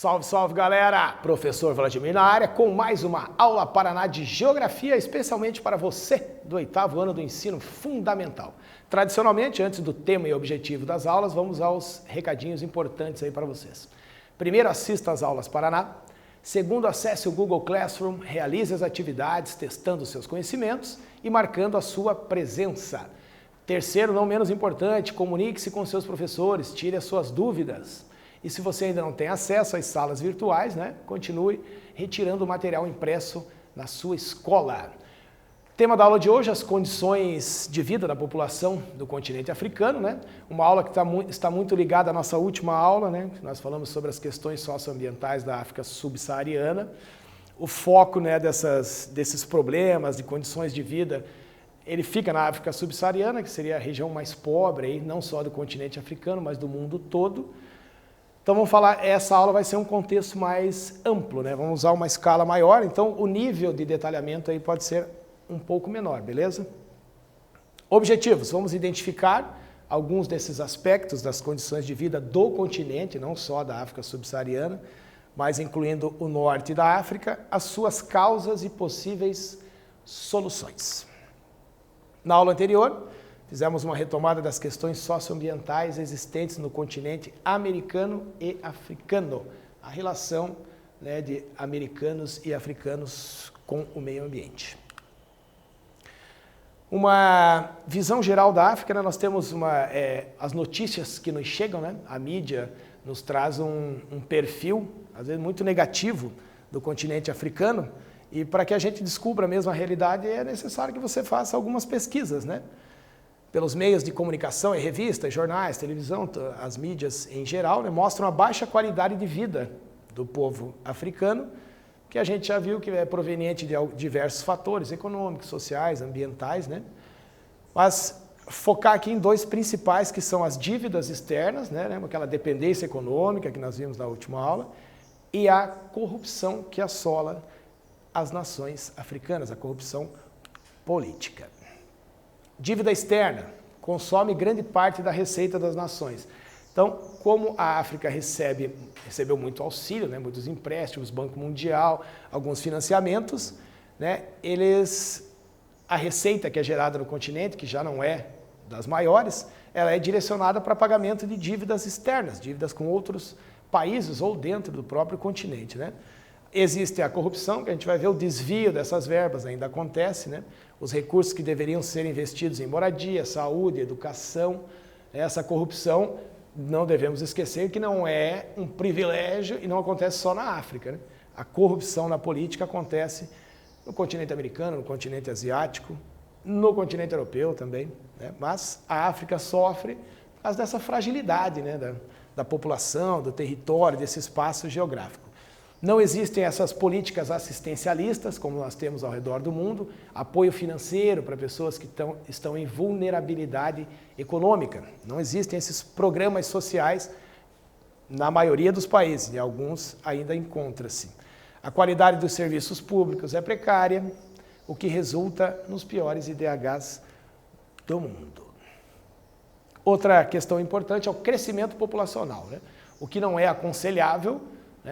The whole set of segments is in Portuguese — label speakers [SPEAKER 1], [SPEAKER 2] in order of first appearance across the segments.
[SPEAKER 1] Salve, salve galera! Professor Vladimir na área com mais uma aula Paraná de Geografia, especialmente para você do 8º ano do ensino fundamental. Tradicionalmente, antes do tema e objetivo das aulas, vamos aos recadinhos importantes aí para vocês. Primeiro, assista às aulas Paraná. Segundo, acesse o Google Classroom, realize as atividades testando seus conhecimentos e marcando a sua presença. Terceiro, não menos importante, comunique-se com seus professores, tire as suas dúvidas. E se você ainda não tem acesso às salas virtuais, continue retirando o material impresso na sua escola. Tema da aula de hoje, as condições de vida da população do continente africano, Uma aula que está muito ligada à nossa última aula, Nós falamos sobre as questões socioambientais da África subsaariana. O foco, desses problemas de condições de vida, ele fica na África subsaariana, que seria a região mais pobre, aí, não só do continente africano, mas do mundo todo. Então vamos falar, essa aula vai ser um contexto mais amplo, Vamos usar uma escala maior, então o nível de detalhamento aí pode ser um pouco menor, beleza? Objetivos, vamos identificar alguns desses aspectos das condições de vida do continente, não só da África subsaariana, mas incluindo o norte da África, as suas causas e possíveis soluções. Na aula anterior, fizemos uma retomada das questões socioambientais existentes no continente americano e africano, a relação de americanos e africanos com o meio ambiente. Uma visão geral da África, nós temos as notícias que nos chegam, a mídia nos traz um perfil, às vezes muito negativo, do continente africano, e para que a gente descubra mesmo a realidade é necessário que você faça algumas pesquisas, Pelos meios de comunicação, revistas, jornais, televisão, as mídias em geral, mostram a baixa qualidade de vida do povo africano, que a gente já viu que é proveniente de diversos fatores econômicos, sociais, ambientais, Mas focar aqui em dois principais, que são as dívidas externas, aquela dependência econômica que nós vimos na última aula, e a corrupção que assola as nações africanas, a corrupção política. Dívida externa consome grande parte da receita das nações. Então, como a África recebeu muito auxílio, muitos empréstimos, Banco Mundial, alguns financiamentos, a receita que é gerada no continente, que já não é das maiores, ela é direcionada para pagamento de dívidas externas, dívidas com outros países ou dentro do próprio continente, Existe a corrupção, que a gente vai ver o desvio dessas verbas, ainda acontece, Os recursos que deveriam ser investidos em moradia, saúde, educação, essa corrupção, não devemos esquecer que não é um privilégio e não acontece só na África, A corrupção na política acontece no continente americano, no continente asiático, no continente europeu também, Mas a África sofre por causa dessa fragilidade, da população, do território, desse espaço geográfico. Não existem essas políticas assistencialistas, como nós temos ao redor do mundo, apoio financeiro para pessoas que estão em vulnerabilidade econômica. Não existem esses programas sociais na maioria dos países, e alguns ainda encontra-se. A qualidade dos serviços públicos é precária, o que resulta nos piores IDHs do mundo. Outra questão importante é o crescimento populacional, O que não é aconselhável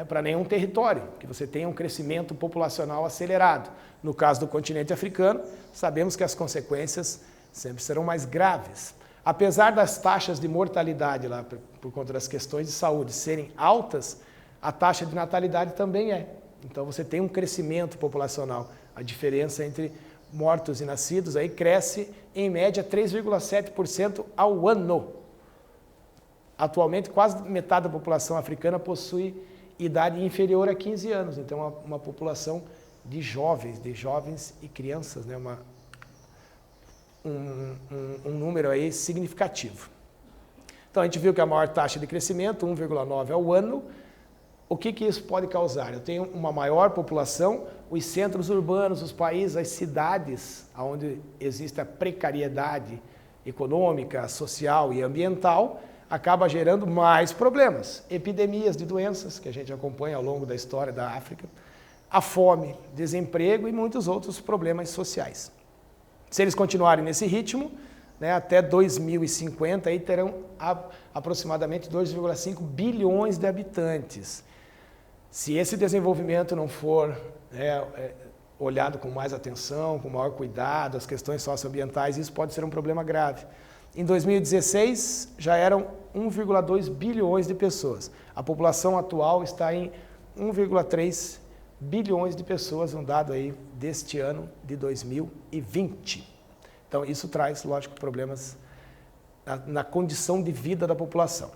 [SPEAKER 1] para nenhum território, que você tenha um crescimento populacional acelerado. No caso do continente africano, sabemos que as consequências sempre serão mais graves. Apesar das taxas de mortalidade lá, por conta das questões de saúde, serem altas, a taxa de natalidade também é. Então você tem um crescimento populacional. A diferença entre mortos e nascidos aí cresce em média 3,7% ao ano. Atualmente, quase metade da população africana possui idade inferior a 15 anos, então uma população de jovens e crianças, um número aí significativo. Então a gente viu que a maior taxa de crescimento, 1,9 ao ano. O que isso pode causar? Eu tenho uma maior população, os centros urbanos, os países, as cidades, onde existe a precariedade econômica, social e ambiental, acaba gerando mais problemas, epidemias de doenças, que a gente acompanha ao longo da história da África, a fome, desemprego e muitos outros problemas sociais. Se eles continuarem nesse ritmo, até 2050 aí terão aproximadamente 2,5 bilhões de habitantes. Se esse desenvolvimento não for olhado com mais atenção, com maior cuidado, as questões socioambientais, isso pode ser um problema grave. Em 2016, já eram 1,2 bilhões de pessoas. A população atual está em 1,3 bilhões de pessoas, um dado aí deste ano de 2020. Então, isso traz, lógico, problemas na condição de vida da população.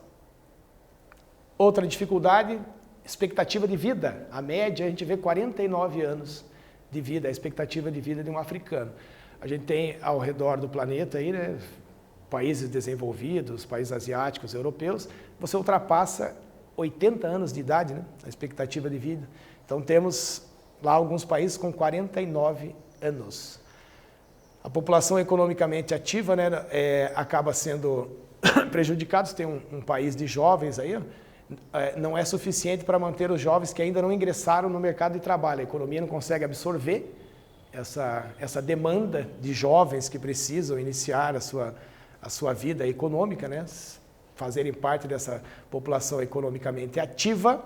[SPEAKER 1] Outra dificuldade, expectativa de vida. A média, a gente vê 49 anos de vida, a expectativa de vida de um africano. A gente tem ao redor do planeta aí, né, países desenvolvidos, países asiáticos, europeus, você ultrapassa 80 anos de idade, né, a expectativa de vida. Então temos lá alguns países com 49 anos. A população economicamente ativa, né, acaba sendo prejudicada. Tem um país de jovens aí, não é suficiente para manter os jovens que ainda não ingressaram no mercado de trabalho. A economia não consegue absorver essa demanda de jovens que precisam iniciar a sua vida econômica, né? Fazerem parte dessa população economicamente ativa,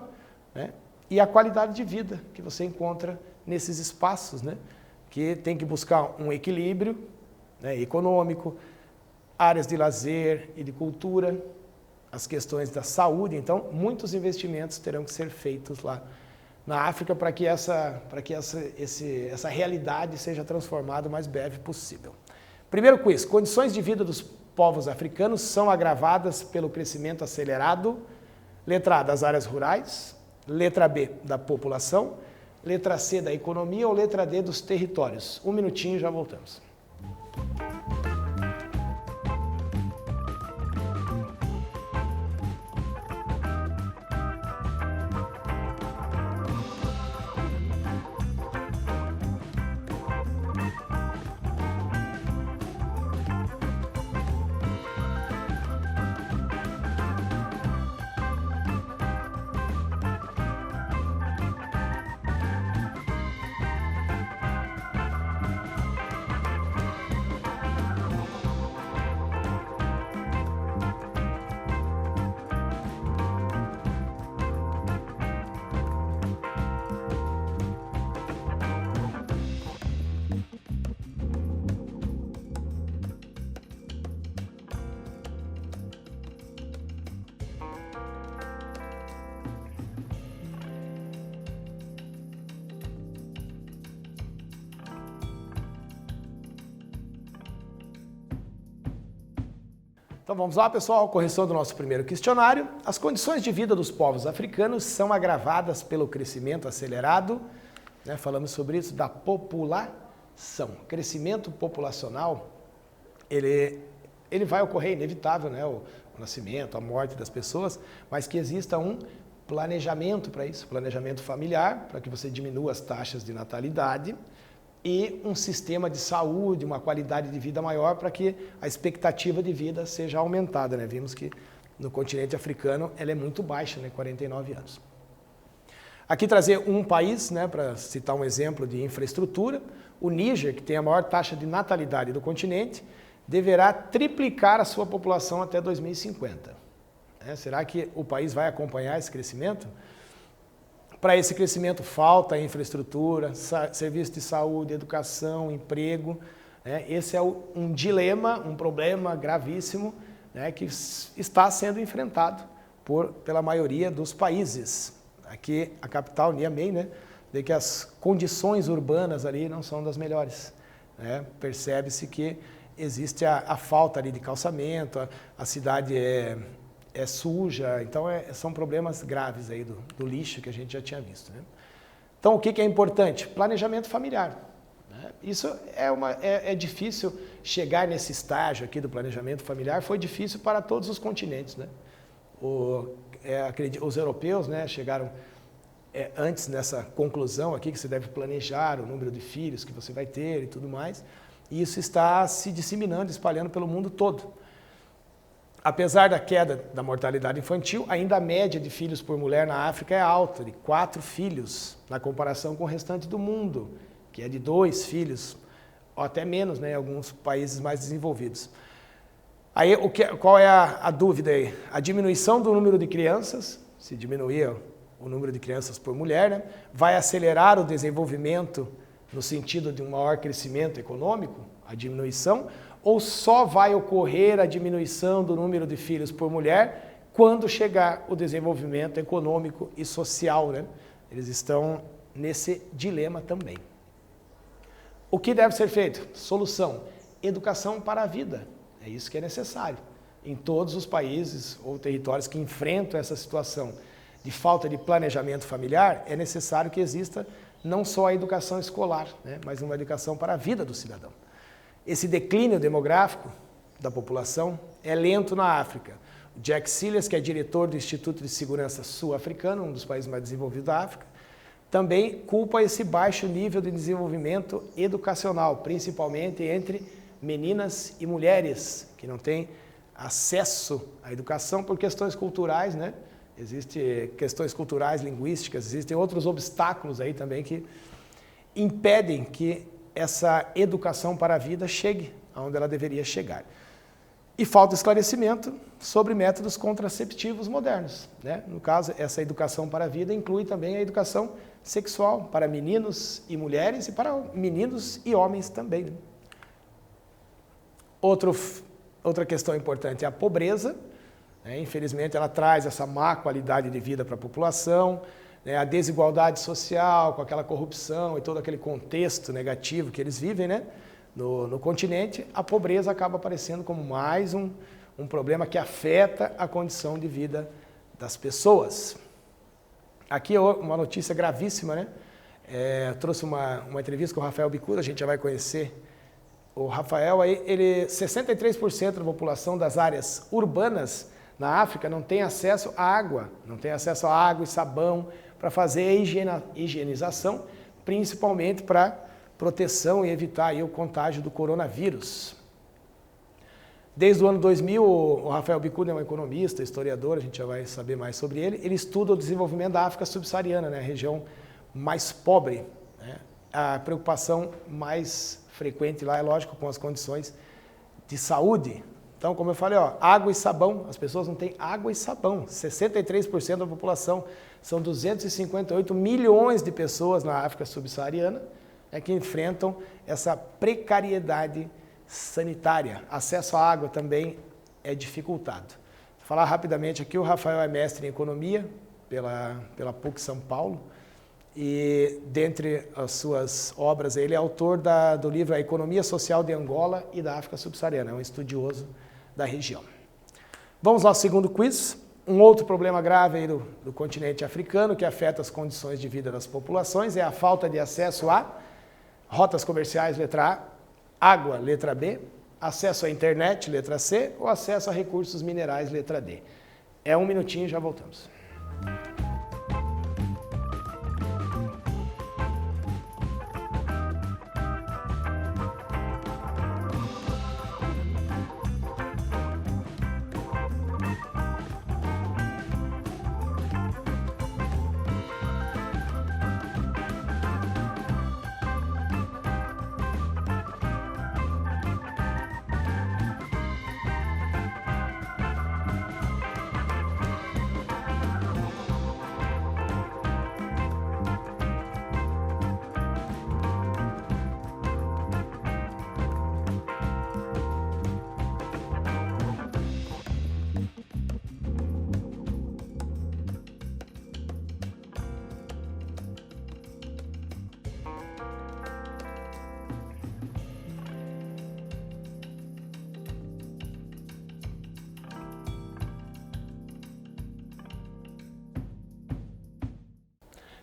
[SPEAKER 1] né? E a qualidade de vida que você encontra nesses espaços, né? Que tem que buscar um equilíbrio, né, econômico, áreas de lazer e de cultura, as questões da saúde. Então, muitos investimentos terão que ser feitos lá na África para que essa realidade seja transformada o mais breve possível. Primeiro quiz: condições de vida dos povos africanos são agravadas pelo crescimento acelerado. Letra A, das áreas rurais. Letra B, da população. Letra C, da economia, ou letra D, dos territórios? Um minutinho e já voltamos. Então vamos lá, pessoal, correção do nosso primeiro questionário. As condições de vida dos povos africanos são agravadas pelo crescimento acelerado, né? Falamos sobre isso, da população. Crescimento populacional, ele vai ocorrer, inevitável, né? O nascimento, a morte das pessoas, mas que exista um planejamento para isso, planejamento familiar, para que você diminua as taxas de natalidade, e um sistema de saúde, uma qualidade de vida maior para que a expectativa de vida seja aumentada, né? Vimos que no continente africano ela é muito baixa, né? 49 anos. Aqui trazer um país, né, para citar um exemplo de infraestrutura. O Níger, que tem a maior taxa de natalidade do continente, deverá triplicar a sua população até 2050. Será que o país vai acompanhar esse crescimento? Para esse crescimento falta infraestrutura, serviço de saúde, educação, emprego. Né? Esse é um dilema, um problema gravíssimo, né, que está sendo enfrentado pela maioria dos países. Aqui a capital, Niamey, né, de que as condições urbanas ali não são das melhores. Né? Percebe-se que existe a falta ali de calçamento, a cidade é suja, então são problemas graves aí do lixo que a gente já tinha visto. Né? Então, o que é importante? Planejamento familiar. Né? Isso é difícil chegar nesse estágio aqui do planejamento familiar, foi difícil para todos os continentes. Né? Os europeus, né, chegaram antes nessa conclusão aqui, que você deve planejar o número de filhos que você vai ter e tudo mais, e isso está se disseminando, espalhando pelo mundo todo. Apesar da queda da mortalidade infantil, ainda a média de filhos por mulher na África é alta, de 4 filhos, na comparação com o restante do mundo, que é de 2 filhos, ou até menos, né, em alguns países mais desenvolvidos. Aí, qual é a dúvida aí? A diminuição do número de crianças, se diminuir o número de crianças por mulher, né? Vai acelerar o desenvolvimento no sentido de um maior crescimento econômico, a diminuição, ou só vai ocorrer a diminuição do número de filhos por mulher quando chegar o desenvolvimento econômico e social, né? Eles estão nesse dilema também. O que deve ser feito? Solução: educação para a vida. É isso que é necessário. Em todos os países ou territórios que enfrentam essa situação de falta de planejamento familiar, é necessário que exista não só a educação escolar, né, mas uma educação para a vida do cidadão. Esse declínio demográfico da população é lento na África. O Jack Cilliers, que é diretor do Instituto de Segurança Sul-Africano, um dos países mais desenvolvidos da África, também culpa esse baixo nível de desenvolvimento educacional, principalmente entre meninas e mulheres, que não têm acesso à educação por questões culturais, né? Existem questões culturais, linguísticas, existem outros obstáculos aí também que impedem que essa educação para a vida chegue aonde ela deveria chegar. E falta esclarecimento sobre métodos contraceptivos modernos, né? No caso, essa educação para a vida inclui também a educação sexual para meninos e mulheres e para meninos e homens também, né? Outra questão importante é a pobreza, né? Infelizmente ela traz essa má qualidade de vida para a população, né? A desigualdade social, com aquela corrupção e todo aquele contexto negativo que eles vivem, né? No continente, a pobreza acaba aparecendo como mais um problema que afeta a condição de vida das pessoas. Aqui uma notícia gravíssima, né? Eu trouxe uma entrevista com o Rafael Bicuda, a gente já vai conhecer o Rafael. Aí, 63% da população das áreas urbanas na África não tem acesso à água, não tem acesso a água e sabão para fazer a higienização, principalmente para proteção e evitar aí o contágio do coronavírus. Desde o ano 2000, o Rafael Bicuda é um economista, historiador, a gente já vai saber mais sobre ele. Ele estuda o desenvolvimento da África subsaariana, né, a região mais pobre, né? A preocupação mais frequente lá é, lógico, com as condições de saúde. Então, como eu falei, ó, água e sabão, as pessoas não têm água e sabão. 63% da população, são 258 milhões de pessoas na África subsaariana, né, que enfrentam essa precariedade sanitária. Acesso à água também é dificultado. Vou falar rapidamente aqui, o Rafael é mestre em economia pela PUC São Paulo e dentre as suas obras ele é autor do livro A Economia Social de Angola e da África Subsaariana, é um estudioso da região. Vamos ao segundo quiz. Um outro problema grave aí do continente africano que afeta as condições de vida das populações é a falta de acesso a rotas comerciais, letra A, água, letra B, acesso à internet, letra C, ou acesso a recursos minerais, letra D. É um minutinho e já voltamos.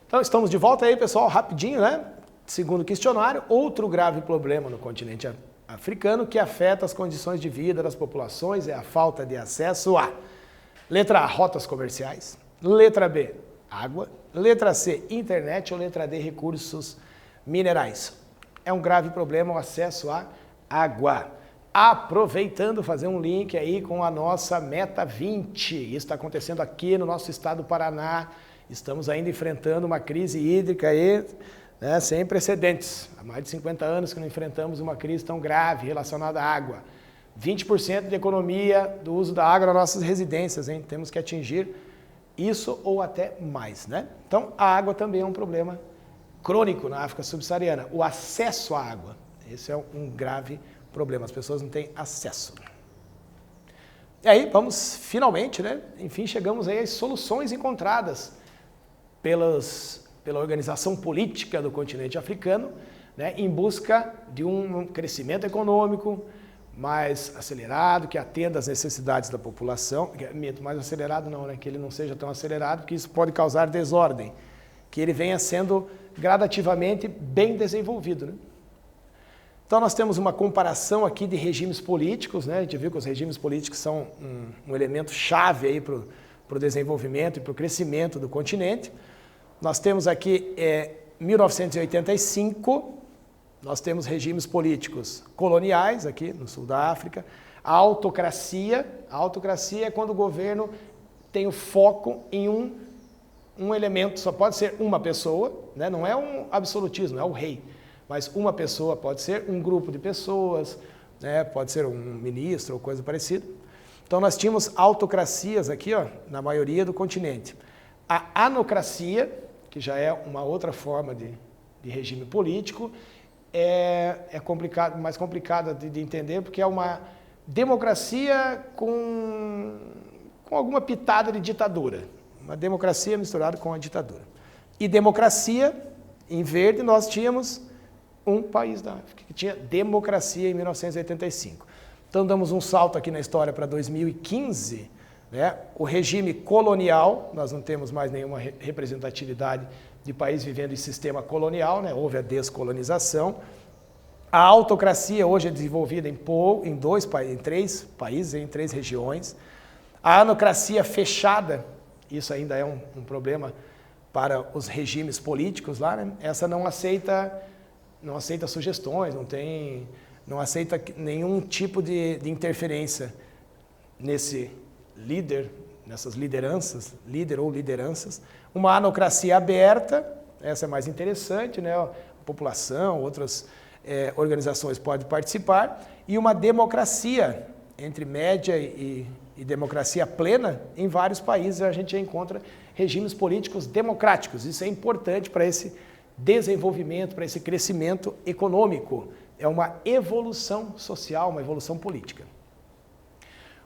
[SPEAKER 1] Então, estamos de volta aí, pessoal, rapidinho, né? Segundo questionário, outro grave problema no continente africano que afeta as condições de vida das populações é a falta de acesso a letra A, rotas comerciais, letra B, água, letra C, internet ou letra D, recursos minerais. É um grave problema o acesso à água. Aproveitando, fazer um link aí com a nossa Meta 20. Isso está acontecendo aqui no nosso estado do Paraná. Estamos ainda enfrentando uma crise hídrica aí, né, sem precedentes. Há mais de 50 anos que não enfrentamos uma crise tão grave relacionada à água. 20% de economia do uso da água nas nossas residências, hein? Temos que atingir Isso ou até mais, né? Então, a água também é um problema crônico na África subsaariana. O acesso à água, esse é um grave problema. As pessoas não têm acesso. E aí, vamos, finalmente, né? Enfim, chegamos aí às soluções encontradas pela organização política do continente africano, né, em busca de um crescimento econômico mais acelerado, que atenda às necessidades da população. Mais acelerado não, né, que ele não seja tão acelerado, porque isso pode causar desordem, que ele venha sendo gradativamente bem desenvolvido, né? Então nós temos uma comparação aqui de regimes políticos, né? A gente viu que os regimes políticos são um elemento chave aí para o desenvolvimento e para o crescimento do continente. Nós temos aqui 1985, nós temos regimes políticos coloniais aqui no sul da África. A autocracia é quando o governo tem o foco em um elemento, só pode ser uma pessoa, né? Não é um absolutismo, não é o rei, mas uma pessoa pode ser um grupo de pessoas, né? Pode ser um ministro ou coisa parecida. Então nós tínhamos autocracias aqui, ó, na maioria do continente. A anocracia, que já é uma outra forma de regime político, é complicado, mais complicada de entender, porque é uma democracia com alguma pitada de ditadura. Uma democracia misturada com a ditadura. E democracia, em verde, nós tínhamos um país da África, que tinha democracia em 1985. Então, damos um salto aqui na história para 2015, né? O regime colonial, nós não temos mais nenhuma representatividade de país vivendo em sistema colonial, né? Houve a descolonização. A autocracia hoje é desenvolvida em três países, em 3 regiões. A anocracia fechada, isso ainda é um problema para os regimes políticos lá, né? Essa não aceita sugestões, não aceita nenhum tipo de interferência nesse líder, nessas lideranças, líder ou lideranças. Uma anocracia aberta, essa é mais interessante, né? A população, outras organizações podem participar. E uma democracia, entre média e democracia plena, em vários países a gente já encontra regimes políticos democráticos. Isso é importante para esse desenvolvimento, para esse crescimento econômico. É uma evolução social, uma evolução política.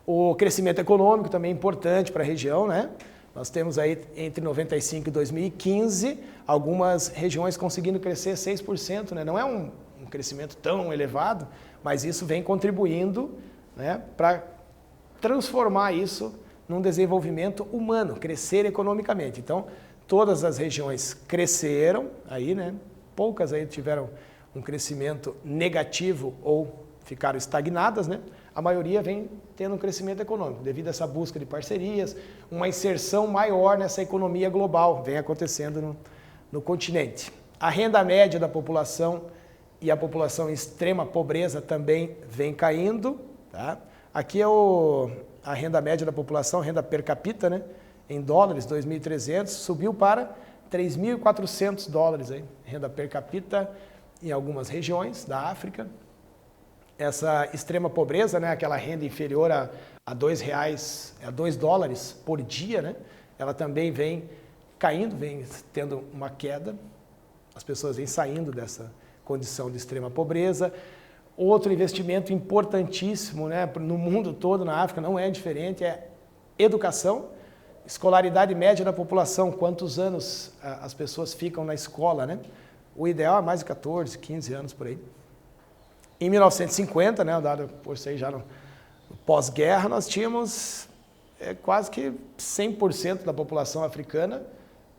[SPEAKER 1] O crescimento econômico também é importante para a região, né? Nós temos aí, entre 95 e 2015, algumas regiões conseguindo crescer 6%, né? Não é um crescimento tão elevado, mas isso vem contribuindo, né, para transformar isso num desenvolvimento humano, crescer economicamente. Então, todas as regiões cresceram, aí, né? Poucas aí tiveram um crescimento negativo ou ficaram estagnadas, né? A maioria vem tendo um crescimento econômico, devido a essa busca de parcerias, uma inserção maior nessa economia global, vem acontecendo no continente. A renda média da população e a população em extrema pobreza também vem caindo, tá? Aqui é a renda média da população, renda per capita, né? Em dólares, 2.300, subiu para 3.400 dólares, aí, renda per capita em algumas regiões da África. Essa extrema pobreza, né, aquela renda inferior a R$2, a $2 por dia, né, ela também vem caindo, vem tendo uma queda. As pessoas vêm saindo dessa condição de extrema pobreza. Outro investimento importantíssimo, né, no mundo todo, na África, não é diferente, é educação. Escolaridade média da população, quantos anos as pessoas ficam na escola, né? O ideal é mais de 14, 15 anos por aí. Em 1950, né, dado por ser já no pós-guerra, nós tínhamos quase que 100% da população africana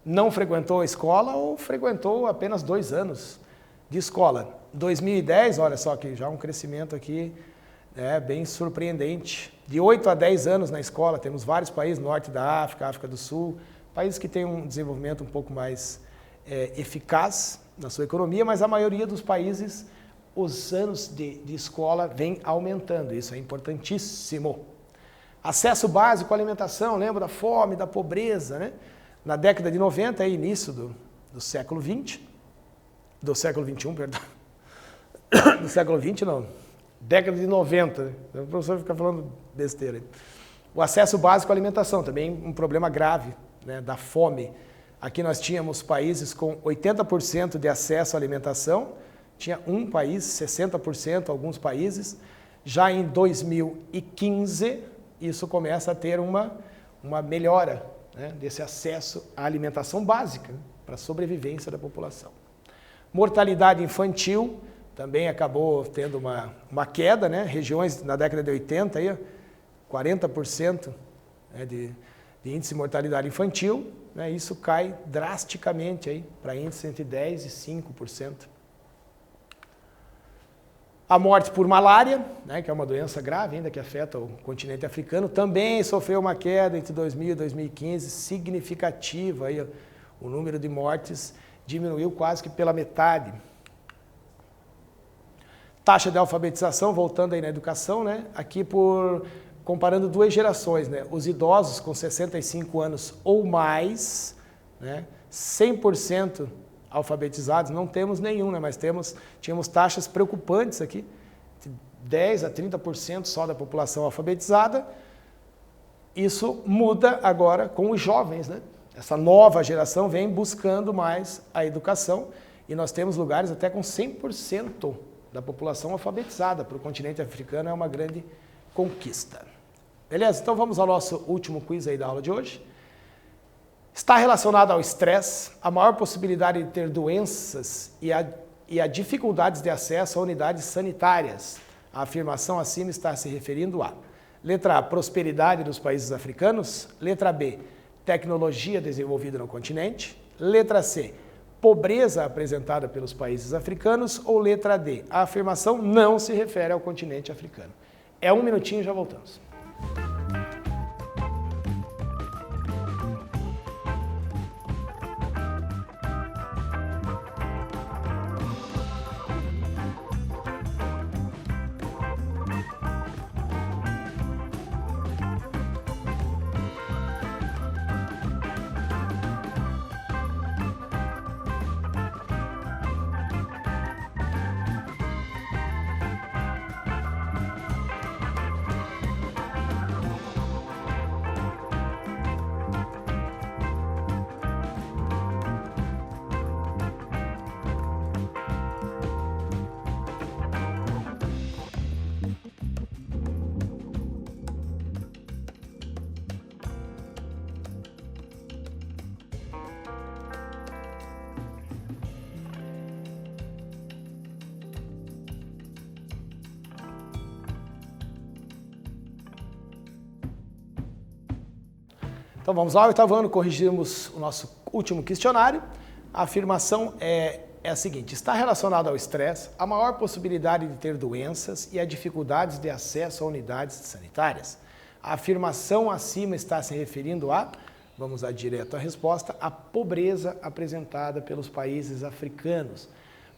[SPEAKER 1] não frequentou a escola ou frequentou apenas 2 anos de escola. 2010, olha só que já um crescimento aqui bem surpreendente. De 8 a 10 anos na escola, temos vários países, norte da África, África do Sul, países que têm um desenvolvimento um pouco mais eficaz na sua economia, mas a maioria dos países, os anos de escola vem aumentando, isso é importantíssimo. Acesso básico à alimentação, lembra da fome, da pobreza, né? Na década de 90, início do século XX, do século XXI, perdão, do século XX não, década de 90, né? O professor fica falando besteira aí. O acesso básico à alimentação, também um problema grave né, da fome. Aqui nós tínhamos países com 80% de acesso à alimentação, tinha um país, 60%, alguns países. Já em 2015, isso começa a ter uma melhora, né, desse acesso à alimentação básica, né, para a sobrevivência da população. Mortalidade infantil também acabou tendo uma queda, né? Regiões na década de 80, aí, 40%, né, de índice de mortalidade infantil, né? Isso cai drasticamente aí para índice entre 10% e 5%. A morte por malária, né, que é uma doença grave ainda que afeta o continente africano, também sofreu uma queda entre 2000 e 2015 significativa. Aí, o número de mortes diminuiu quase que pela metade. Taxa de alfabetização, voltando aí na educação, né, aqui comparando duas gerações, né, os idosos com 65 anos ou mais, né, 100% alfabetizados, não temos nenhum, né, mas tínhamos taxas preocupantes aqui, de 10% a 30% só da população alfabetizada. Isso muda agora com os jovens, né? Essa nova geração vem buscando mais a educação e nós temos lugares até com 100% da população alfabetizada. Para o continente africano é uma grande conquista. Beleza? Então vamos ao nosso último quiz aí da aula de hoje. Está relacionado ao estresse, a maior possibilidade de ter doenças e a dificuldades de acesso a unidades sanitárias. A afirmação acima está se referindo a: letra A, prosperidade dos países africanos. Letra B, tecnologia desenvolvida no continente. Letra C, pobreza apresentada pelos países africanos. Ou letra D, a afirmação não se refere ao continente africano. É um minutinho e já voltamos. Então vamos lá, oitavo ano, corrigimos o nosso último questionário. A afirmação é a seguinte: está relacionado ao estresse a maior possibilidade de ter doenças e a dificuldades de acesso a unidades sanitárias. A afirmação acima está se referindo a, vamos dar direto à resposta, a pobreza apresentada pelos países africanos.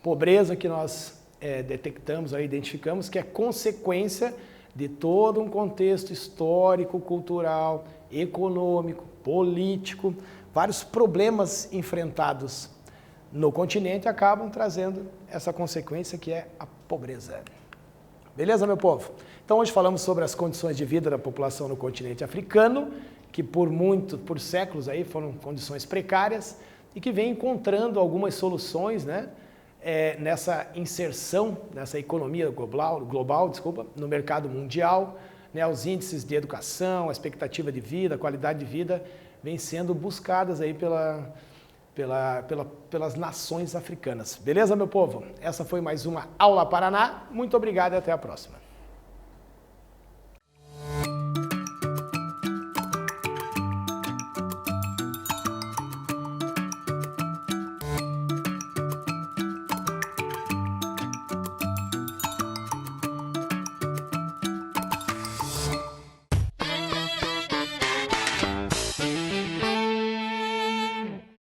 [SPEAKER 1] Pobreza que nós detectamos, identificamos que é consequência de todo um contexto histórico, cultural, econômico, político, vários problemas enfrentados no continente acabam trazendo essa consequência que é a pobreza. Beleza, meu povo? Então hoje falamos sobre as condições de vida da população no continente africano, que por séculos aí foram condições precárias e que vem encontrando algumas soluções, né, nessa inserção, nessa economia global, no mercado mundial, né, os índices de educação, a expectativa de vida, a qualidade de vida, vêm sendo buscadas aí pelas nações africanas. Beleza, meu povo? Essa foi mais uma Aula Paraná. Muito obrigado e até a próxima.